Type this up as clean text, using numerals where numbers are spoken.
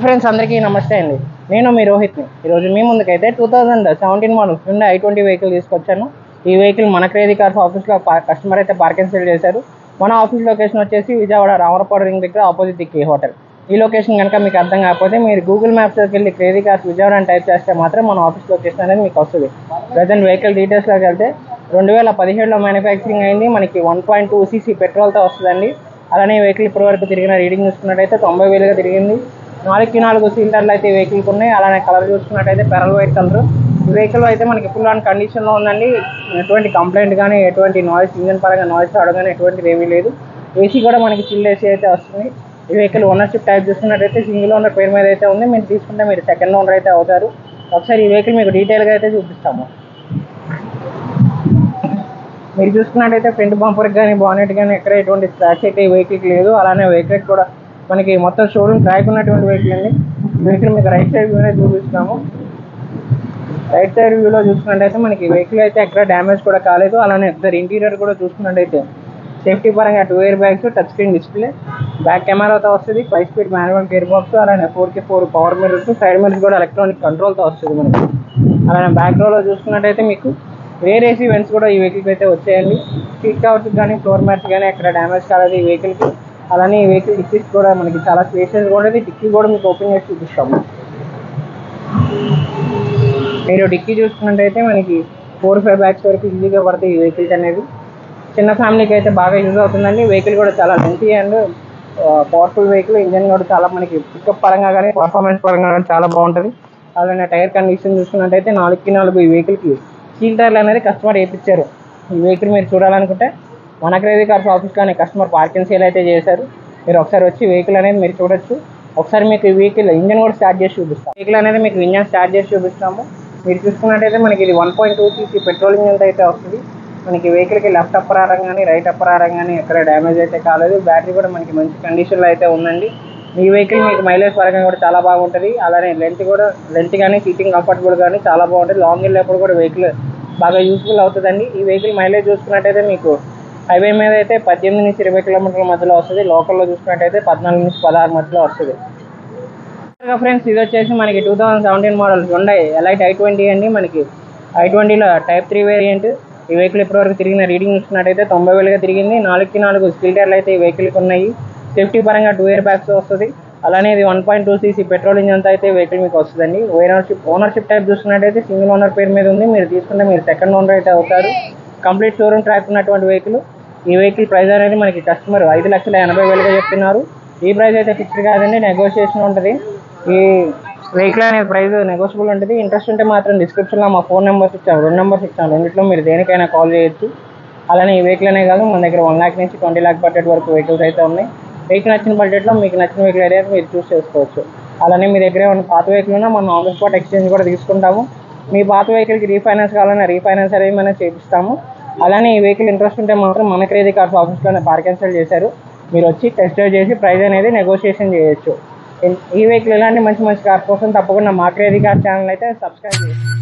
Friends అందరికీ నమస్తే అండి. నేను మీ రోహిత్ని. ఈరోజు మీ ముందుకైతే 2017 మోడల్ హ్యుండై i20 వెహికల్ తీసుకొచ్చాను. ఈ వెహికల్ మన క్రేజీ కార్స్ ఆఫీస్లో కస్టమర్ అయితే పార్క్ అండ్ సేల్ చేశారు. మన ఆఫీస్ లొకేషన్ వచ్చేసి విజయవాడ రామరపాడు రింగ్ దగ్గర ఆపోజిట్ దిక్కి హోటల్. ఈ లొకేషన్ కనుక మీకు అర్థం కాకపోతే మీరు గూగుల్ మ్యాప్స్లోకి వెళ్ళి క్రేజీ కార్స్ విజయవాడ అని టైప్ చేస్తే మాత్రం మన ఆఫీస్ లొకేషన్ అనేది మీకు వస్తుంది. ప్రజెంట్ వెహికల్ డీటెయిల్స్లోకి వెళ్తే 2017లో మ్యానుఫ్యాక్చరింగ్ అయింది. మనకి 1.2 cc పెట్రోల్తో వస్తుందండి. అలానే వెహికల్ ఇప్పటివరకు తిరిగిన రీడింగ్ చూసుకున్నట్టయితే 90,000గా తిరిగింది. 4 సిలిండర్లు అయితే ఈ వెహికల్కి ఉన్నాయి. అలానే కలర్ చూసుకున్నట్టయితే పెరల్ వైట్ కలర్. ఈ వెహికల్ అయితే మనకి ఫుల్ ఆన్ కండిషన్లో ఉందండి. ఎటువంటి కంప్లైంట్ కానీ ఎటువంటి నాయిస్ ఇంజన్ పరంగా నాయిస్ రావడం కానీ ఎటువంటిది ఏమీ లేదు. ఏసీ కూడా మనకి చిల్ ఏసీ అయితే వస్తుంది. ఈ వెహికల్ ఓనర్షిప్ టైప్ చూసుకున్నట్టయితే సింగిల్ ఓనర్ పేరు మీద అయితే ఉంది. మీరు తీసుకుంటే మీరు సెకండ్ ఓనర్ అయితే అవుతారు. ఒకసారి ఈ వెహికల్ మీకు డీటెయిల్గా అయితే చూపిస్తాము. మీరు చూసుకున్నట్టయితే ఫ్రంట్ బంపర్కి కానీ బానెట్ కానీ ఎక్కడ ఎటువంటి స్క్రాచ్ అయితే ఈ వెహికల్కి లేదు. అలానే వెహికల్ కూడా మనకి మొత్తం షోరూమ్ ట్రాక్ ఉన్నటువంటి వెహికల్ అండి. వెహికల్ మీకు రైట్ సైడ్ వ్యూనే చూపిస్తున్నాము. రైట్ సైడ్ వ్యూలో చూసుకున్నట్టయితే మనకి వెహికల్ అయితే ఎక్కడ డ్యామేజ్ కూడా కాలేదు. అలానే ఒకసారి ఇంటీరియర్ కూడా చూసుకున్నట్టయితే సేఫ్టీ పరంగా 2 air bags, touch screen display, back కెమెరాతో వస్తుంది, 5 స్పీడ్ మాన్యువల్ గేర్ బాక్స్, అలానే 4x4 power mirrors, side mirrors కూడా ఎలక్ట్రానిక్ కంట్రోల్తో వస్తుంది మనకి. అలానే బ్యాక్ రోలో చూసుకున్నట్టయితే మీకు రేర్ ఏసీ వెంట్స్ కూడా ఈ వెహికల్కి అయితే వచ్చాయండి. సీట్ కవర్స్ కానీ ఫ్లోర్ మ్యాట్స్ కానీ ఎక్కడ డ్యామేజ్ కాలేదు ఈ వెహికల్కి. అలానే ఈ వెహికల్ డిక్కీస్ కూడా మనకి చాలా స్పేషియస్గా ఉండేది. డిక్కీ కూడా మీకు ఓపెన్ చేసి చూపిస్తాము. మీరు డిక్కీ చూసుకున్నట్టయితే మనకి 4-5 బ్యాగ్స్ వరకు ఈజీగా పడతాయి ఈ వెహికల్స్ అనేది. చిన్న ఫ్యామిలీకి అయితే బాగా యూజ్ అవుతుందండి. వెహికల్ కూడా చాలా lengthy and powerful vehicle. Engine కూడా చాలా మనకి పికప్ పరంగా కానీ పర్ఫార్మెన్స్ పరంగా కానీ చాలా బాగుంటుంది. అలానే టైర్ కండిషన్ చూసుకున్నట్టయితే 4x4 ఈ వెహికల్కి స్టీల్ టైర్లు అనేది కస్టమర్ వేయించారు. ఈ వెహికల్ మీరు చూడాలనుకుంటే మన క్రేజీ కార్స్ ఆఫీస్ కానీ కస్టమర్ పార్క్ అండ్ సేల్ అయితే చేశారు. మీరు ఒకసారి వచ్చి వెహికల్ అనేది మీరు చూడొచ్చు. ఒకసారి మీకు ఈ వెహికల్ ఇంజన్ కూడా స్టార్ట్ చేసి చూపిస్తాం. వెహికల్ అనేది మీకు ఇంజన్ స్టార్ట్ చేసి చూపిస్తాము. మీరు చూసుకున్నట్టయితే మనకి ఇది 1.2 cc పెట్రోల్ ఇంజన్ అయితే వస్తుంది. మనకి వెహికల్కి లెఫ్ట్ అప్పర్ ఆరం కానీ రైట్ అప్పర్ ఆరం కానీ ఎక్కడ డ్యామేజ్ అయితే కాలేదు. బ్యాటరీ కూడా మనకి మంచి కండిషన్లో అయితే ఉందండి. ఈ వెహికల్ మీకు మైలేజ్ పరంగా కూడా చాలా బాగుంటుంది. అలానే లెంత్ కానీ సీటింగ్ కంఫర్టబుల్ కానీ చాలా బాగుంటుంది. లాంగ్ వెళ్ళేప్పుడు కూడా వెహికల్ బాగా యూస్ఫుల్ అవుతుందండి. ఈ వెహికల్ మైలేజ్ చూసుకున్నట్టయితే మీకు హైవే మీద అయితే 18 నుంచి 20 కిలోమీటర్ల మధ్యలో వస్తుంది. లోకల్లో చూసుకున్నట్టయితే 14 నుంచి 16 మధ్యలో వస్తుంది. ఫ్రెండ్స్ ఇది వచ్చేసి మనకి 2017 మోడల్ హ్యుండై ఎలైట్ i20 అండి. మనకి i20లో టైప్ 3 వేరియంట్. ఈ వెహికల్ ఇప్పటివరకు తిరిగిన రీడింగ్ చూసుకున్నట్టయితే 90,000గా తిరిగింది. 4x4 స్టీల్ టైర్లు అయితే ఈ వెహికల్కి ఉన్నాయి. సేఫ్టీ పరంగా 2 ఎయిర్ బ్యాగ్స్ వస్తుంది. అలానే ఇది 1.2 cc పెట్రోల్ ఇంజన్తో అయితే వెహికల్ మీకు వస్తుందండి. ఓనర్షిప్ టైప్ చూసుకున్నట్టయితే సింగిల్ ఓనర్ పేరు మీద ఉంది. మీరు తీసుకుంటే మీరు సెకండ్ ఓనర్ అయితే అవుతారు. కంప్లీట్ షోరూమ్ ట్రాక్ ఉన్నటువంటి వెహికల్. ఈ వెహికల్ ప్రైస్ అనేది మనకి కస్టమర్ 5,80,000గా చెప్తున్నారు. ఈ ప్రైస్ అయితే ఫిక్స్డ్ కాదండి, నెగోషియేషన్ ఉంటుంది. ఈ వెహికల్ అనేది ప్రైస్ నెగోషియబుల్ ఉంటుంది. ఇంట్రెస్ట్ ఉంటే మాత్రం డిస్క్రిప్షన్లో మా ఫోన్ నెంబర్స్ ఇచ్చాము, 2 నెంబర్స్ ఇచ్చాము. రెండిట్లో మీరు దేనికైనా కాల్ చేయొచ్చు. అలానే ఈ వెహికల్ అనే కాదు, మన దగ్గర 1 lakh నుంచి 20 lakh బడ్జెట్ వరకు వెహికల్స్ అయితే ఉన్నాయి. మీకు నచ్చిన బడ్జెట్లో మీకు నచ్చిన వెహికల్ అయితే మీరు చూస్ చేసుకోవచ్చు. అలానే మీ దగ్గర ఏమైనా పాత వెహికల్ ఉన్నా మనం ఆన్ ద స్పాట్ ఎక్స్చేంజ్ కూడా తీసుకుంటాము. మీ పాత వెహికల్కి రీఫైనాన్స్ కావాలన్నా రీఫైనాన్స్ అనేది మనం చేపిస్తాము. అలానే ఈ వెహికల్ ఇంట్రెస్ట్ ఉంటే మాత్రం మన క్రేజీ కార్స్ ఆఫీస్లోనే పార్క్ అండ్ సేల్ చేశారు. మీరు వచ్చి టెస్ట్ డ్రైవ్ చేసి ప్రైస్ అనేది నెగోషియేషన్ చేయొచ్చు. ఈ వెహికల్ ఇలాంటి మంచి కార్ కోసం తప్పకుండా మా క్రేజీ కార్స్ ఛానల్ అయితే సబ్స్క్రైబ్ చేయండి.